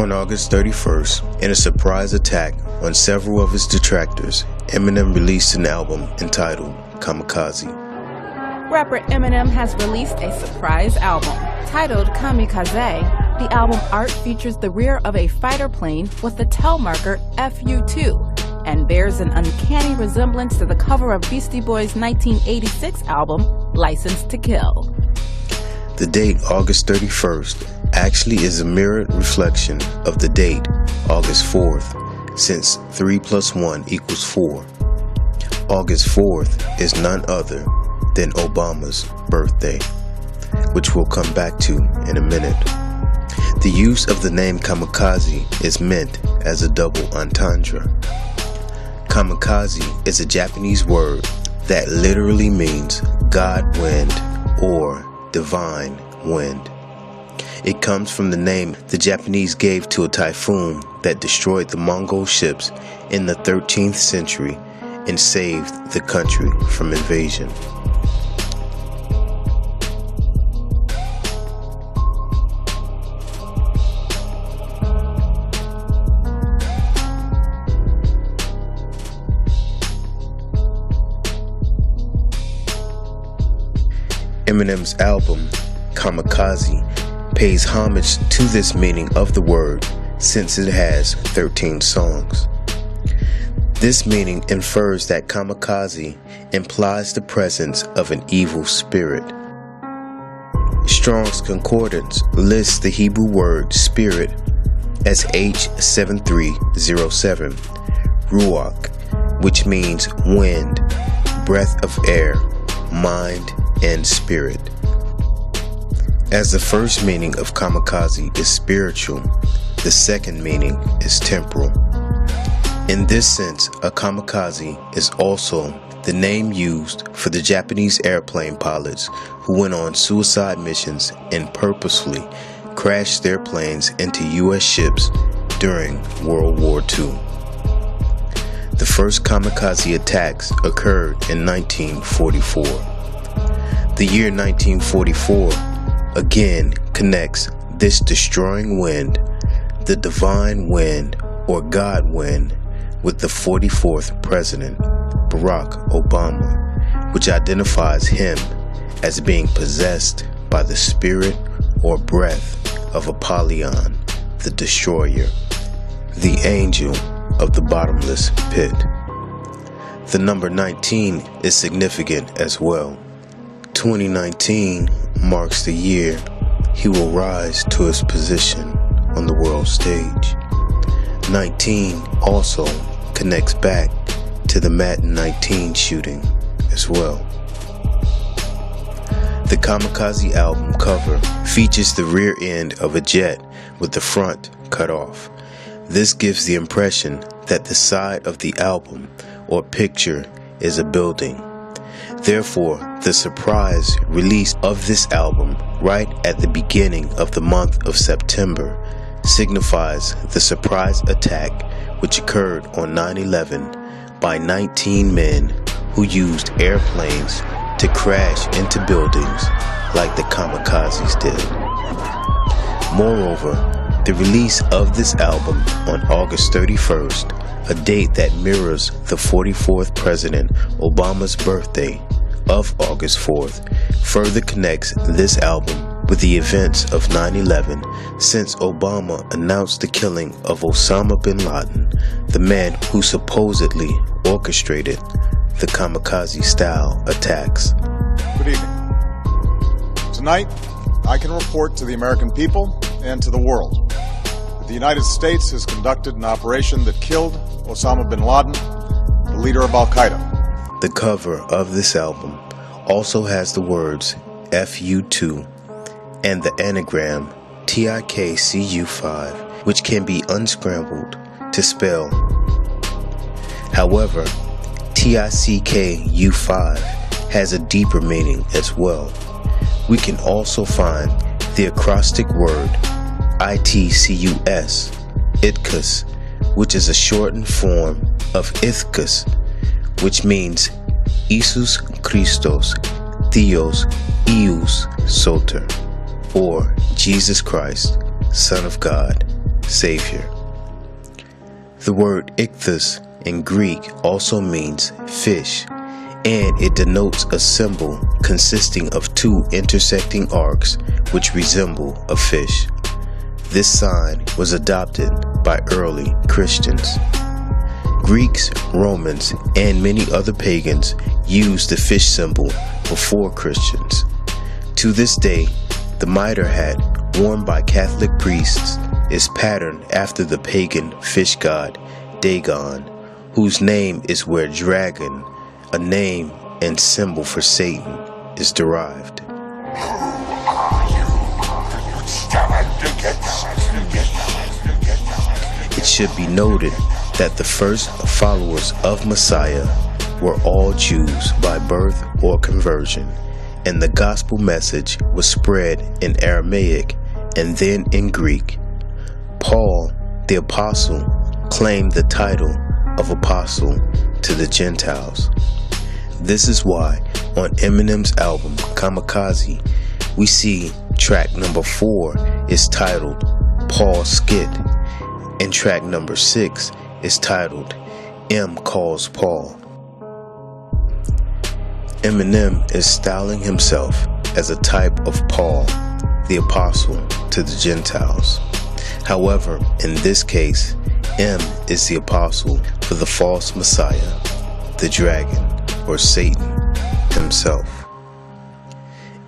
On August 31st, in a surprise attack on several of his detractors, Eminem released an album entitled Kamikaze. Rapper Eminem has released a surprise album titled Kamikaze. The album art features the rear of a fighter plane with the tail marker FU2 and bears an uncanny resemblance to the cover of Beastie Boys' 1986 album, License to Kill. The date, August 31st, actually is a mirrored reflection of the date, August 4th, since 3 + 1 = 4. August 4th is none other than Obama's birthday, which we'll come back to in a minute. The use of the name kamikaze is meant as a double entendre. Kamikaze is a Japanese word that literally means God wind or divine wind. It comes from the name the Japanese gave to a typhoon that destroyed the Mongol ships in the 13th century and saved the country from invasion. Eminem's album, Kamikaze, pays homage to this meaning of the word since it has 13 songs. This meaning infers that kamikaze implies the presence of an evil spirit. Strong's Concordance lists the Hebrew word spirit as H7307, ruach, which means wind, breath of air, mind, and spirit. As the first meaning of kamikaze is spiritual, the second meaning is temporal. In this sense, a kamikaze is also the name used for the Japanese airplane pilots who went on suicide missions and purposefully crashed their planes into U.S. ships during World War II. The first kamikaze attacks occurred in 1944. The year 1944 again connects this destroying wind, the divine wind or God wind, with the 44th president, Barack Obama, which identifies him as being possessed by the spirit or breath of Apollyon, the destroyer, the angel of the bottomless pit. The number 19 is significant as well. 2019 marks the year he will rise to his position on the world stage. 19 also connects back to the Madden 19 shooting as well. The Kamikaze album cover features the rear end of a jet with the front cut off. This gives the impression that the side of the album or picture is a building. Therefore, the surprise release of this album right at the beginning of the month of September signifies the surprise attack which occurred on 9/11 by 19 men who used airplanes to crash into buildings like the kamikazes did. Moreover, the release of this album on August 31st, a date that mirrors the 44th President Obama's birthday of August 4th, further connects this album with the events of 9/11 since Obama announced the killing of Osama bin Laden, the man who supposedly orchestrated the kamikaze-style attacks. Good evening. Tonight, I can report to the American people and to the world that the United States has conducted an operation that killed Osama bin Laden, the leader of Al-Qaeda. The cover of this album also has the words FU2 and the anagram TIKCU5, which can be unscrambled to spell. However, TICKU5 has a deeper meaning as well. We can also find the acrostic word ITCUS, Itkus, which is a shortened form of Ithkus, which means Jesus Christos Theos Ius Soter, or Jesus Christ, Son of God, Savior. The word ichthus in Greek also means fish, and it denotes a symbol consisting of two intersecting arcs which resemble a fish. This sign was adopted by early Christians. Greeks, Romans, and many other pagans used the fish symbol before Christians. To this day, the mitre hat worn by Catholic priests is patterned after the pagan fish god Dagon, whose name is where dragon, a name and symbol for Satan, is derived. It should be noted that the first followers of Messiah were all Jews by birth or conversion, and the gospel message was spread in Aramaic and then in Greek. Paul, the apostle, claimed the title of apostle to the Gentiles. This is why on Eminem's album Kamikaze, we see track number 4 is titled Paul Skit, and track number 6 is titled M Calls Paul. Eminem is styling himself as a type of Paul, the apostle to the Gentiles. However, in this case, M is the apostle for the false Messiah, the dragon, or Satan himself.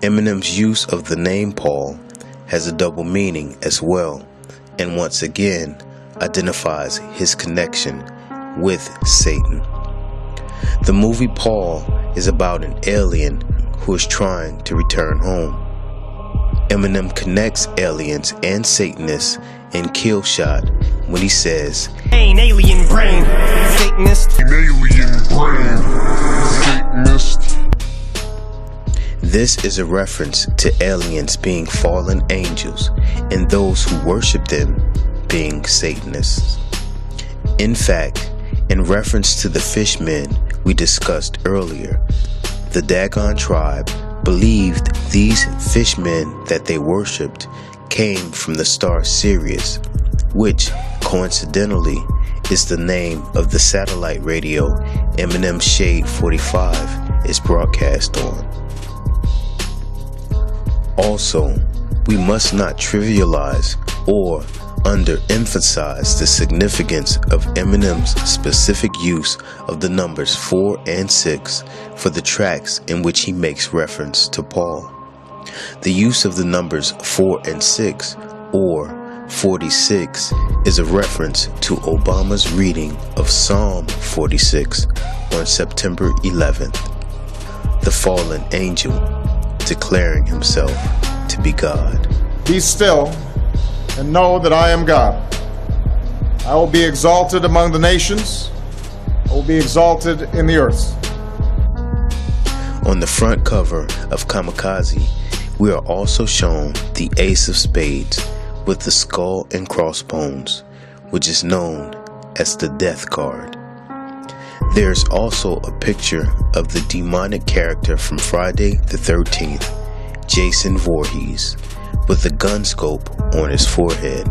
Eminem's use of the name Paul has a double meaning as well, and once again identifies his connection with Satan. The movie Paul is about an alien who is trying to return home. Eminem connects aliens and Satanists in Killshot when he says, An alien brain, Satanist. An alien brain, Satanist. This is a reference to aliens being fallen angels and those who worship them being Satanists. In fact, in reference to the fishmen we discussed earlier, the Dagon tribe believed these fishmen that they worshipped came from the star Sirius, which coincidentally is the name of the satellite radio Eminem Shade 45 is broadcast on. Also, we must not trivialize or underemphasize the significance of Eminem's specific use of the numbers 4 and 6 for the tracks in which he makes reference to Paul. The use of the numbers 4 and 6, or 46, is a reference to Obama's reading of Psalm 46 on September 11th, the fallen angel declaring himself to be God. Be still and know that I am God. I will be exalted among the nations. I will be exalted in the earth. On the front cover of Kamikaze, we are also shown the Ace of Spades with the skull and crossbones, which is known as the Death card. There's also a picture of the demonic character from Friday the 13th, Jason Voorhees, with a gun scope on his forehead.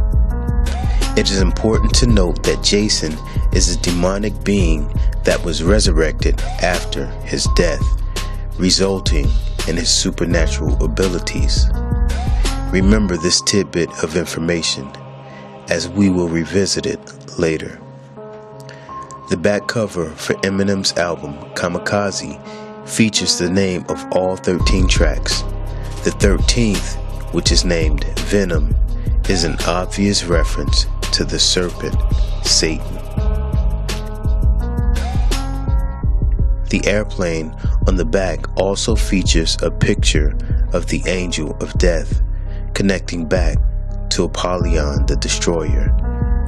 It is important to note that Jason is a demonic being that was resurrected after his death, resulting in his supernatural abilities. Remember this tidbit of information, as we will revisit it later. The back cover for Eminem's album Kamikaze features the name of all 13 tracks. The 13th, which is named Venom, is an obvious reference to the serpent, Satan. The airplane on the back also features a picture of the angel of death, connecting back to Apollyon the destroyer,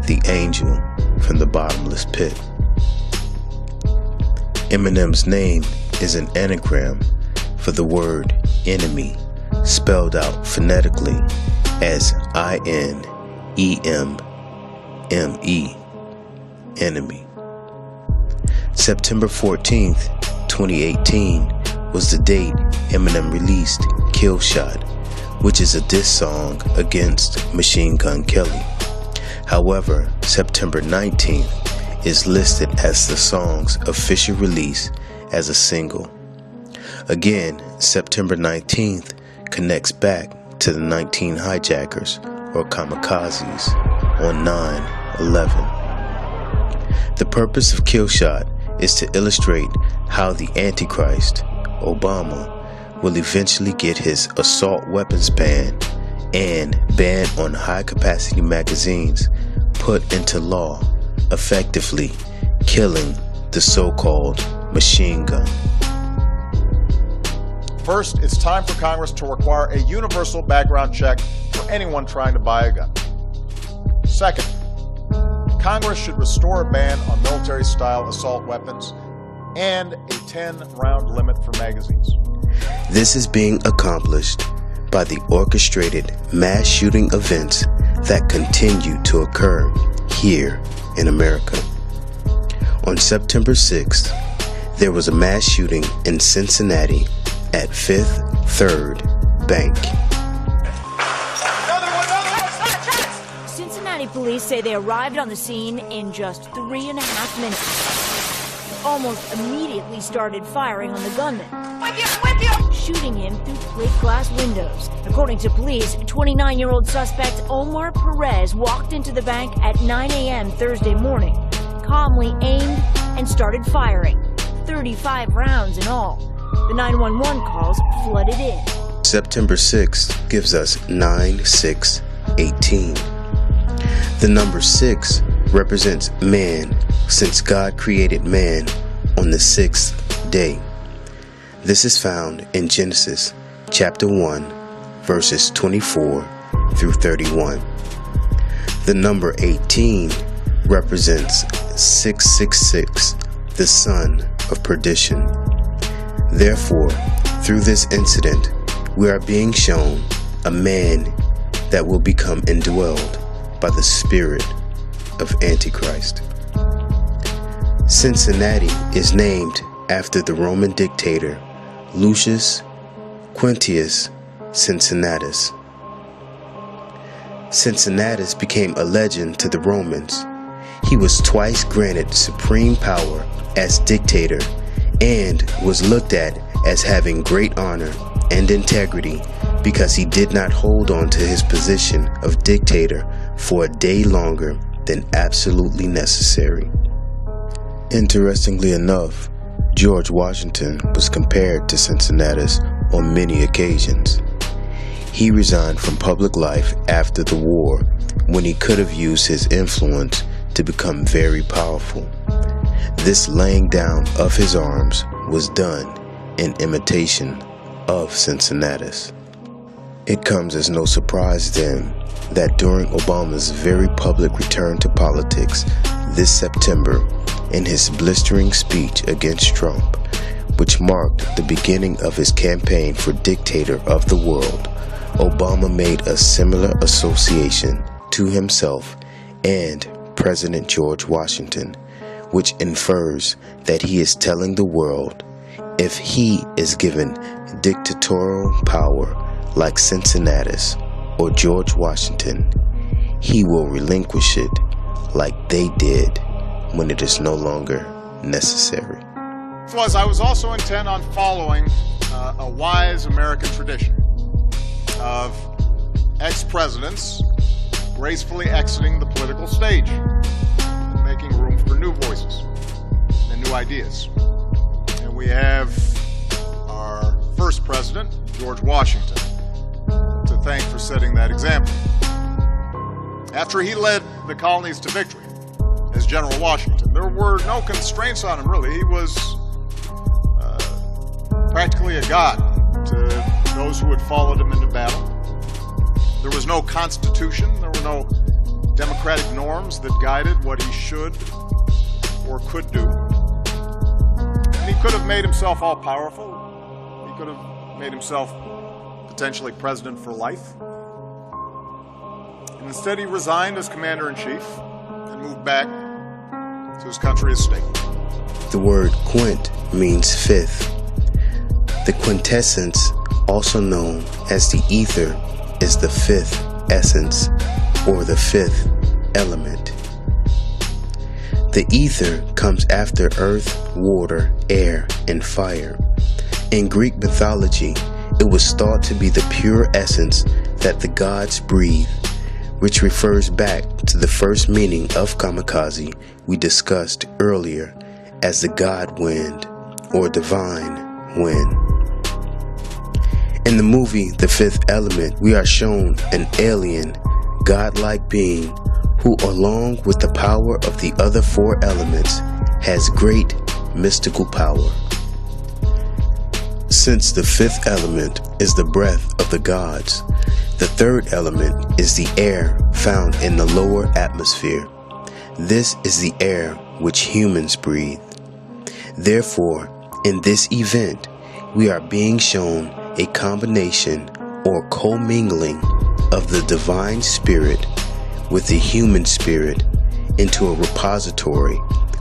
the angel from the bottomless pit. Eminem's name is an anagram for the word enemy, spelled out phonetically as I-N-E-M-M-E, enemy. September 14th, 2018 was the date Eminem released Killshot, which is a diss song against Machine Gun Kelly. However, September 19th is listed as the song's official release as a single. Again, September 19th connects back to the 19 hijackers or kamikazes on 9/11. The purpose of Killshot is to illustrate how the Antichrist, Obama, will eventually get his assault weapons ban and ban on high-capacity magazines put into law, effectively killing the so-called machine gun. First, it's time for Congress to require a universal background check for anyone trying to buy a gun. Second, Congress should restore a ban on military-style assault weapons and a 10-round limit for magazines. This is being accomplished by the orchestrated mass shooting events that continue to occur here in America. On September 6th, there was a mass shooting in Cincinnati at Fifth Third Bank. Cincinnati police say they arrived on the scene in just 3.5 minutes. Almost immediately started firing on the gunman, shooting him through plate glass windows. According to police, 29-year-old suspect Omar Perez walked into the bank at 9 a.m. Thursday morning, calmly aimed and started firing, 35 rounds in all. The 911 calls flooded in. September 6th gives us 9/6/18. The number 6 represents man, since God created man on the 6th day. This is found in Genesis chapter 1, verses 24 through 31. The number 18 represents 666, the son of perdition. Therefore, through this incident, we are being shown a man that will become indwelled by the spirit of Antichrist. Cincinnati is named after the Roman dictator Lucius Quintius Cincinnatus. Cincinnatus became a legend to the Romans. He was twice granted supreme power as dictator and was looked at as having great honor and integrity because he did not hold on to his position of dictator for a day longer than absolutely necessary. Interestingly enough, George Washington was compared to Cincinnatus on many occasions. He resigned from public life after the war when he could have used his influence to become very powerful. This laying down of his arms was done in imitation of Cincinnatus. It comes as no surprise then that during Obama's very public return to politics this September, in his blistering speech against Trump, which marked the beginning of his campaign for dictator of the world, Obama made a similar association to himself and President George Washington, which infers that he is telling the world if he is given dictatorial power like Cincinnatus or George Washington, he will relinquish it like they did when it is no longer necessary. I was also intent on following a wise American tradition of ex-presidents gracefully exiting the political stage and making room for new voices and new ideas. And we have our first president, George Washington, to thank for setting that example. After he led the colonies to victory as General Washington, there were no constraints on him, really. He was practically a god to those who had followed him into battle. There was no constitution, there were no democratic norms that guided what he should or could do. And he could have made himself all-powerful. He could have made himself potentially president for life. And instead he resigned as commander-in-chief and moved back to his country estate. The word quint means fifth. The quintessence, also known as the ether, is the fifth essence or the fifth element. The ether comes after earth, water, air, and fire. In Greek mythology, it was thought to be the pure essence that the gods breathe, which refers back to the first meaning of kamikaze we discussed earlier as the god wind or divine wind. In the movie The Fifth Element, we are shown an alien, godlike being who, along with the power of the other four elements, has great mystical power. Since the fifth element is the breath of the gods, the third element is the air found in the lower atmosphere. This is the air which humans breathe. Therefore, in this event, we are being shown a combination or commingling of the divine spirit with the human spirit into a repository,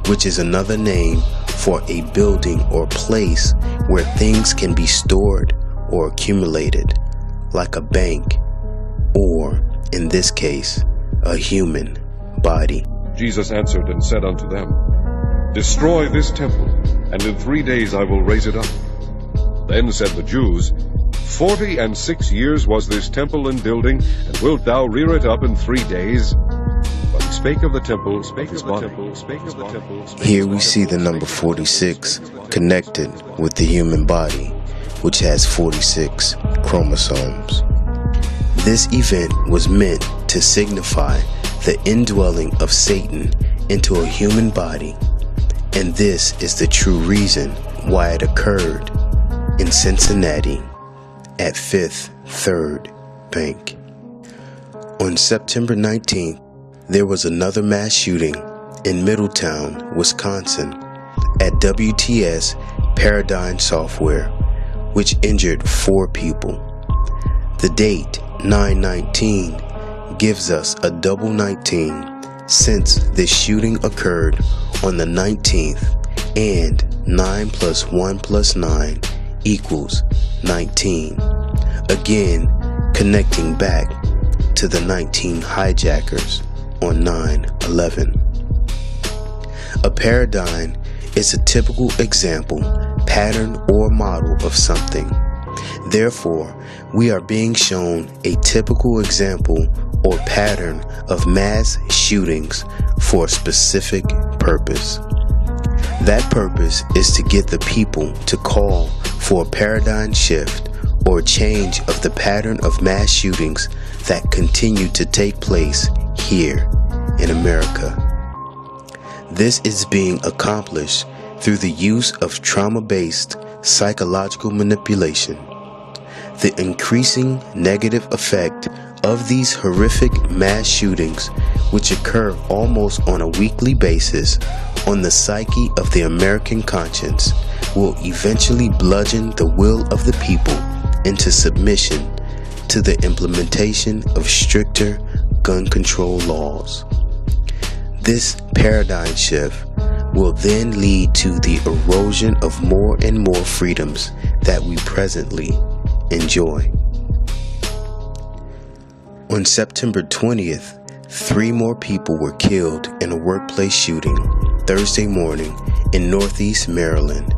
which is another name for a building or place where things can be stored or accumulated, like a bank, or, in this case, a human body. Jesus answered and said unto them, Destroy this temple, and in 3 days I will raise it up. Then said the Jews, 46 years was this temple in building, and wilt thou rear it up in 3 days? But he spake of the temple, of his body. Here we see the number 46 connected with the human body, which has 46 chromosomes. This event was meant to signify the indwelling of Satan into a human body, and this is the true reason why it occurred in Cincinnati at Fifth Third Bank. On September 19th, there was another mass shooting in Middletown, Wisconsin at WTS Paradigm Software, which injured 4 people. The date 9/19 gives us a double 19 since this shooting occurred on the 19th, and 9 + 1 + 9 equals 19. Again, connecting back to the 19 hijackers on 9/11. A paradigm is a typical example, pattern, or model of something. Therefore, we are being shown a typical example or pattern of mass shootings for a specific purpose. That purpose is to get the people to call for a paradigm shift or change of the pattern of mass shootings that continue to take place here in America. This is being accomplished through the use of trauma-based psychological manipulation. The increasing negative effect of these horrific mass shootings, which occur almost on a weekly basis on the psyche of the American conscience, will eventually bludgeon the will of the people into submission to the implementation of stricter gun control laws. This paradigm shift will then lead to the erosion of more and more freedoms that we presently enjoy. On September 20th, 3 more people were killed in a workplace shooting Thursday morning in Northeast Maryland.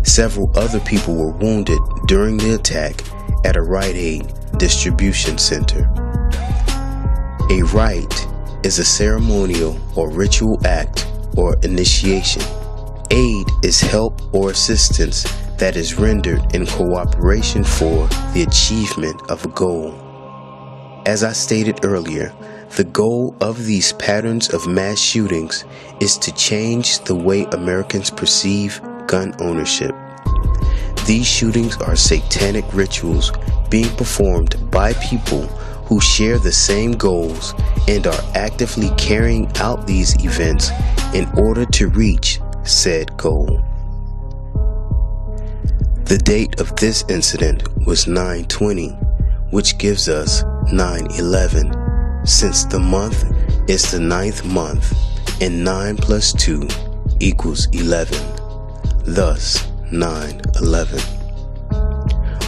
Several other people were wounded during the attack at a Rite Aid distribution center. A rite is a ceremonial or ritual act or initiation. Aid is help or assistance that is rendered in cooperation for the achievement of a goal. As I stated earlier, the goal of these patterns of mass shootings is to change the way Americans perceive gun ownership. These shootings are satanic rituals being performed by people who share the same goals and are actively carrying out these events in order to reach said goal. The date of this incident was 9/20, which gives us 9/11, since the month is the 9th month and 9 + 2 equals 11, thus 9/11.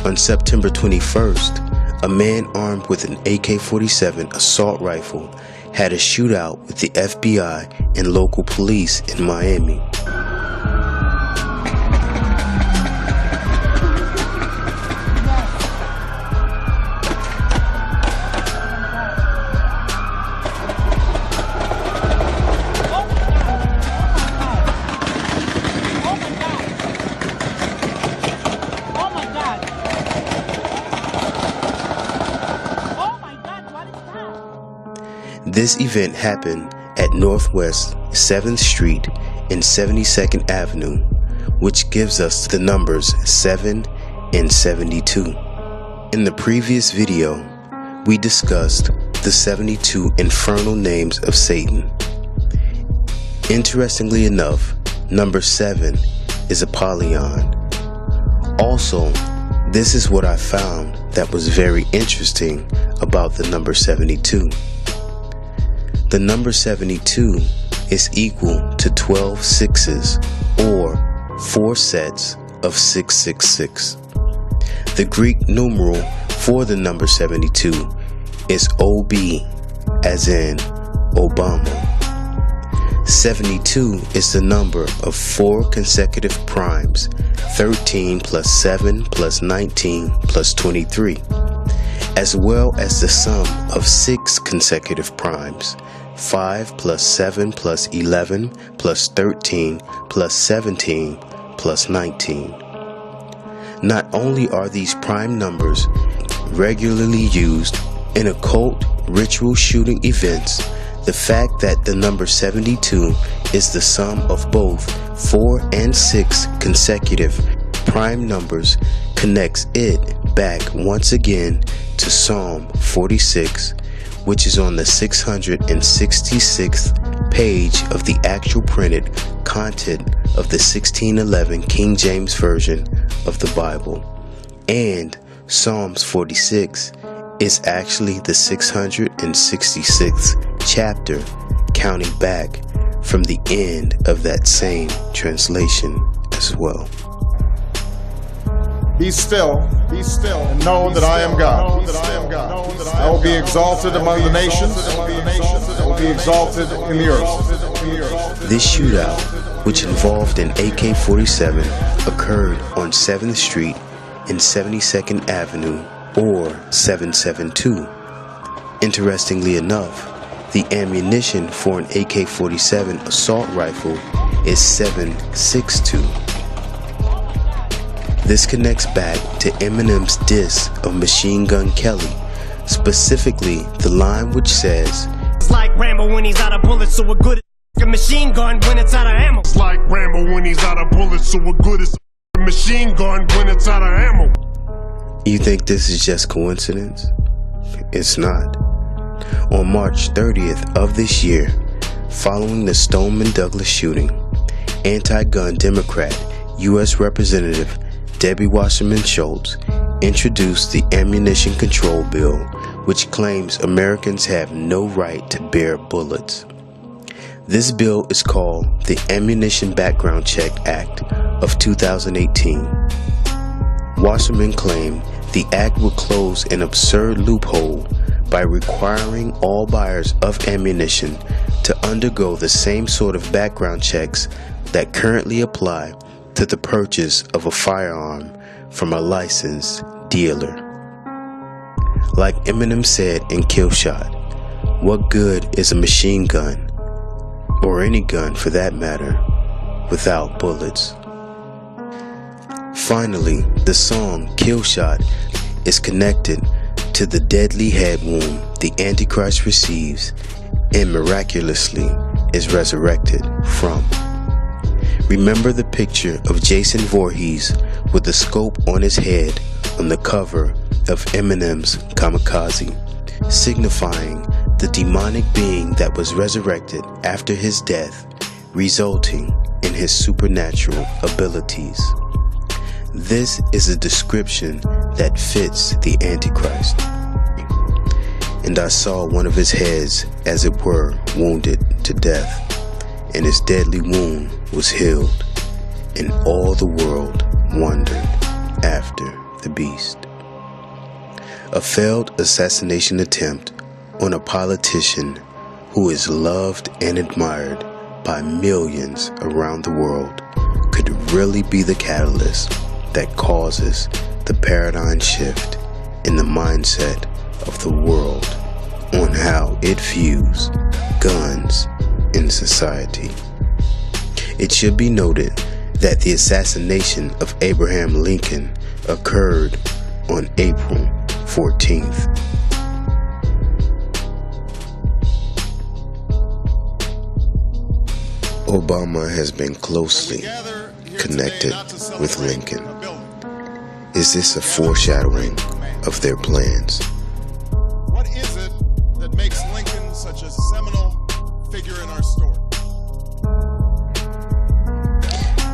On September 21st, a man armed with an AK-47 assault rifle had a shootout with the FBI and local police in Miami. This event happened at Northwest 7th Street and 72nd Avenue, which gives us the numbers 7 and 72. In the previous video, we discussed the 72 infernal names of Satan. Interestingly enough, number 7 is Apollyon. Also, this is what I found that was very interesting about the number 72. The number 72 is equal to 12 sixes, or 4 sets of 666. The Greek numeral for the number 72 is OB, as in Obama. 72 is the number of 4 consecutive primes, 13 plus 7 plus 19 plus 23, as well as the sum of 6 consecutive primes, 5 plus 7 plus 11 plus 13 plus 17 plus 19. Not only are these prime numbers regularly used in occult ritual shooting events, the fact that the number 72 is the sum of both 4 and 6 consecutive prime numbers connects it back once again to Psalm 46, which is on the 666th page of the actual printed content of the 1611 King James Version of the Bible. And Psalms 46 is actually the 666th chapter, counting back from the end of that same translation as well. Be still, and know that I am God. I will be exalted among the nations, I will be exalted in the earth. This shootout, which involved an AK-47, occurred on 7th Street and 72nd Avenue, or 772. Interestingly enough, the ammunition for an AK-47 assault rifle is 7.62. This connects back to Eminem's diss of Machine Gun Kelly, specifically the line which says, It's like Rambo when he's out of bullets, so we're good as a machine gun when it's out of ammo. It's like Rambo when he's out of bullets, so we're good as a machine gun when it's out of ammo. You think this is just coincidence? It's not. On March 30th of this year, following the Stoneman Douglas shooting, anti-gun Democrat U.S. Representative Debbie Wasserman Schultz introduced the Ammunition Control Bill, which claims Americans have no right to bear bullets. This bill is called the Ammunition Background Check Act of 2018. Wasserman claimed the act would close an absurd loophole by requiring all buyers of ammunition to undergo the same sort of background checks that currently apply to the purchase of a firearm from a licensed dealer. Like Eminem said in Killshot, what good is a machine gun, or any gun for that matter, without bullets? Finally, the song Killshot is connected to the deadly head wound the Antichrist receives and miraculously is resurrected from. Remember the picture of Jason Voorhees with the scope on his head on the cover of Eminem's Kamikaze, signifying the demonic being that was resurrected after his death, resulting in his supernatural abilities. This is a description that fits the Antichrist. And I saw one of his heads, as it were, wounded to death, and his deadly wound was healed, and all the world wondered after the beast. A failed assassination attempt on a politician who is loved and admired by millions around the world, could really be the catalyst that causes the paradigm shift in the mindset of the world on how it views guns in society. It should be noted that the assassination of Abraham Lincoln occurred on April 14th. Obama has been closely connected with Lincoln. Is this a foreshadowing of their plans? What is it that makes Lincoln such a seminal figure in our story?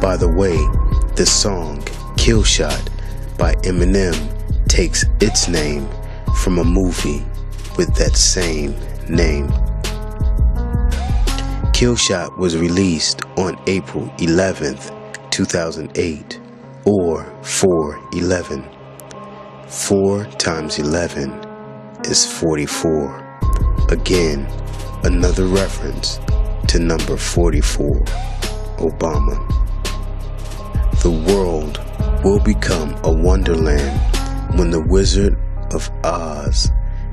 By the way, the song Killshot by Eminem takes its name from a movie with that same name. Killshot was released on April 11th, 2008, or 4/11. 4 times 11 is 44. Again, another reference to number 44, Obama. The world will become a wonderland when the Wizard of Oz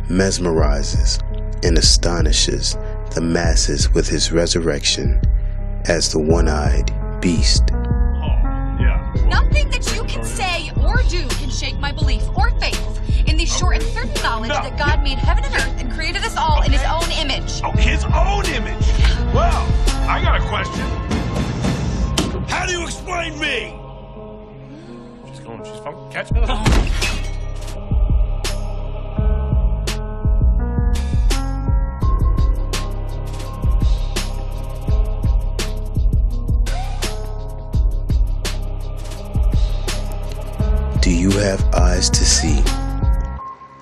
mesmerizes and astonishes the masses with his resurrection as the one-eyed beast. Nothing that you can say or do can shake my belief or faith in the sure and certain knowledge that God made heaven and earth and created us all in his own image. Oh, his own image? Well, I got a question. How do you explain me? She's fucking catch me. Do you have eyes to see,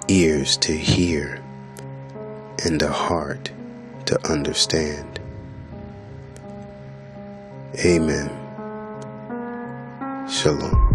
ears to hear, and a heart to understand? Amen. Shalom.